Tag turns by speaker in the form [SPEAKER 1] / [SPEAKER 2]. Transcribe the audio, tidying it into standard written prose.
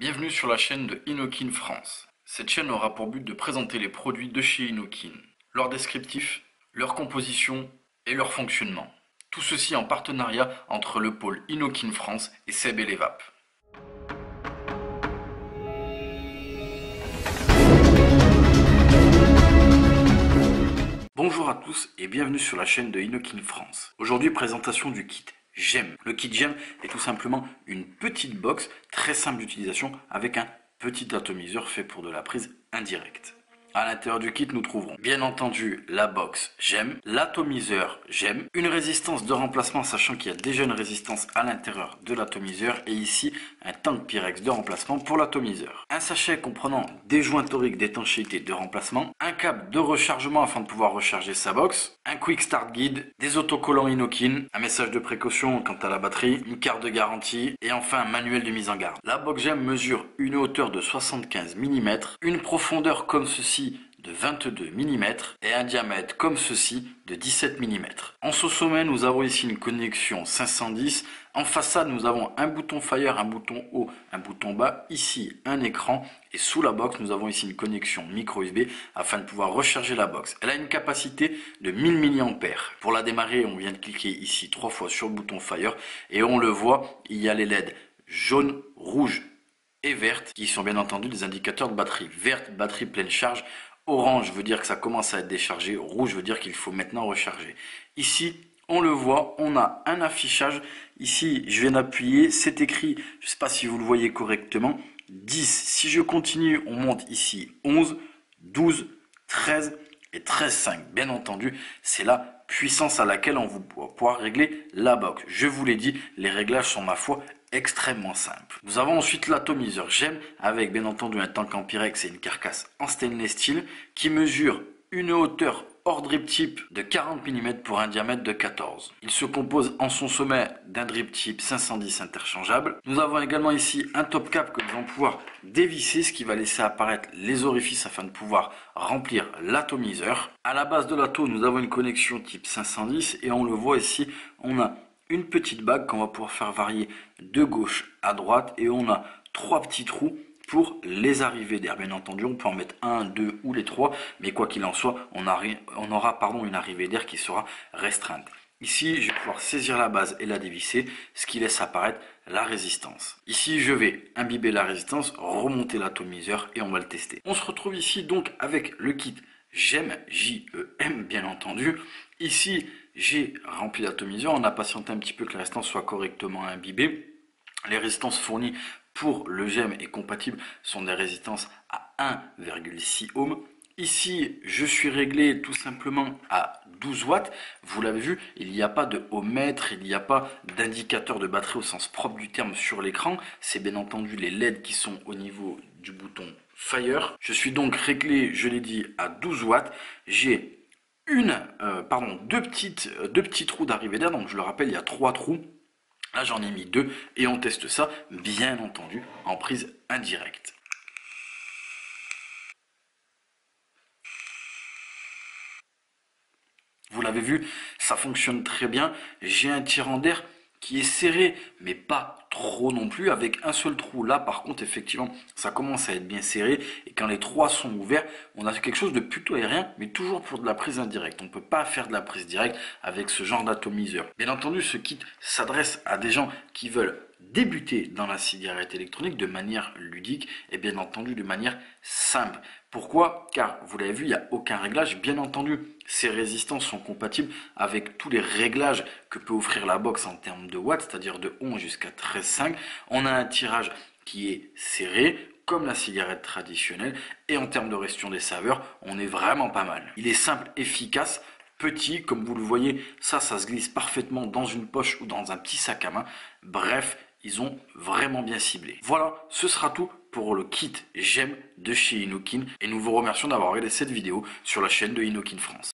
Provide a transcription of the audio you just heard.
[SPEAKER 1] Bienvenue sur la chaîne de Inokin France. Cette chaîne aura pour but de présenter les produits de chez Inokin, leur descriptif, leur composition et leur fonctionnement. Tout ceci en partenariat entre le pôle Inokin France et Seb et Levap. Bonjour à tous et bienvenue sur la chaîne de Inokin France. Aujourd'hui, présentation du kit GEM. Le kit GEM est tout simplement une petite box très simple d'utilisation avec un petit atomiseur fait pour de la prise indirecte. À l'intérieur du kit, nous trouverons bien entendu la box GEM, l'atomiseur GEM, une résistance de remplacement sachant qu'il y a déjà une résistance à l'intérieur de l'atomiseur et ici un tank Pyrex de remplacement pour l'atomiseur. Un sachet comprenant des joints toriques d'étanchéité de remplacement, un câble de rechargement afin de pouvoir recharger sa box, un quick start guide, des autocollants Inokin, un message de précaution quant à la batterie, une carte de garantie et enfin un manuel de mise en garde. La box GEM mesure une hauteur de 75 mm, une profondeur comme ceci de 22 mm et un diamètre comme ceci de 17 mm. En ce sommet, nous avons ici une connexion 510. En façade, nous avons un bouton Fire, un bouton haut, un bouton bas. Ici, un écran. Et sous la box, nous avons ici une connexion micro USB afin de pouvoir recharger la box. Elle a une capacité de 1000 mAh. Pour la démarrer, on vient de cliquer ici 3 fois sur le bouton Fire. Et on le voit, il y a les LED jaune, rouge et verte qui sont bien entendu des indicateurs de batterie. Verte, batterie pleine charge. Orange veut dire que ça commence à être déchargé. Rouge veut dire qu'il faut maintenant recharger. Ici, on le voit, on a un affichage. Ici, je viens d'appuyer. C'est écrit, je ne sais pas si vous le voyez correctement, 10. Si je continue, on monte ici 11, 12, 13 et 13,5. Bien entendu, c'est la puissance à laquelle on va pouvoir régler la box. Je vous l'ai dit, les réglages sont ma foi extrêmement simple. Nous avons ensuite l'atomiseur GEM avec bien entendu un tank en Pyrex et une carcasse en stainless steel qui mesure une hauteur hors drip tip de 40 mm pour un diamètre de 14. Il se compose en son sommet d'un drip tip 510 interchangeable. Nous avons également ici un top cap que nous allons pouvoir dévisser, ce qui va laisser apparaître les orifices afin de pouvoir remplir l'atomiseur. À la base de l'ato, nous avons une connexion type 510 et on le voit ici, on a une petite bague qu'on va pouvoir faire varier de gauche à droite et on a 3 petits trous pour les arrivées d'air. Bien entendu, on peut en mettre 1, 2 ou les 3, mais quoi qu'il en soit, on aura une arrivée d'air qui sera restreinte. Ici, je vais pouvoir saisir la base et la dévisser, ce qui laisse apparaître la résistance. Ici, je vais imbiber la résistance, remonter l'atomiseur et on va le tester. On se retrouve ici donc avec le kit GEM, J-E-M bien entendu. Ici, j'ai rempli l'atomiseur, on a patienté un petit peu que la résistance soit correctement imbibée. Les résistances fournies pour le GEM et compatibles sont des résistances à 1,6 ohms. Ici, je suis réglé tout simplement à 12 watts. Vous l'avez vu, il n'y a pas de ohmmètre, il n'y a pas d'indicateur de batterie au sens propre du terme sur l'écran. C'est bien entendu les LED qui sont au niveau du bouton Fire. Je suis donc réglé, je l'ai dit, à 12 watts. J'ai deux petits trous d'arrivée d'air. Donc je le rappelle, il y a 3 trous. Là, j'en ai mis 2 et on teste ça, bien entendu, en prise indirecte. Vous l'avez vu, ça fonctionne très bien. J'ai un tirant d'air qui est serré, mais pas trop non plus, avec un seul trou. Là, par contre, effectivement, ça commence à être bien serré. Et quand les 3 sont ouverts, on a quelque chose de plutôt aérien, mais toujours pour de la prise indirecte. On ne peut pas faire de la prise directe avec ce genre d'atomiseur. Bien entendu, ce kit s'adresse à des gens qui veulent débuter dans la cigarette électronique de manière ludique et bien entendu de manière simple. Pourquoi? Car vous l'avez vu, il n'y a aucun réglage. Bien entendu, ces résistances sont compatibles avec tous les réglages que peut offrir la box en termes de watts, c'est-à-dire de 11 jusqu'à 13,5. On a un tirage qui est serré, comme la cigarette traditionnelle. Et en termes de gestion des saveurs, on est vraiment pas mal. Il est simple, efficace, petit, comme vous le voyez, ça se glisse parfaitement dans une poche ou dans un petit sac à main. Bref, ils ont vraiment bien ciblé. Voilà, ce sera tout pour le kit GEM de chez Inokin. Et nous vous remercions d'avoir regardé cette vidéo sur la chaîne de Inokin France.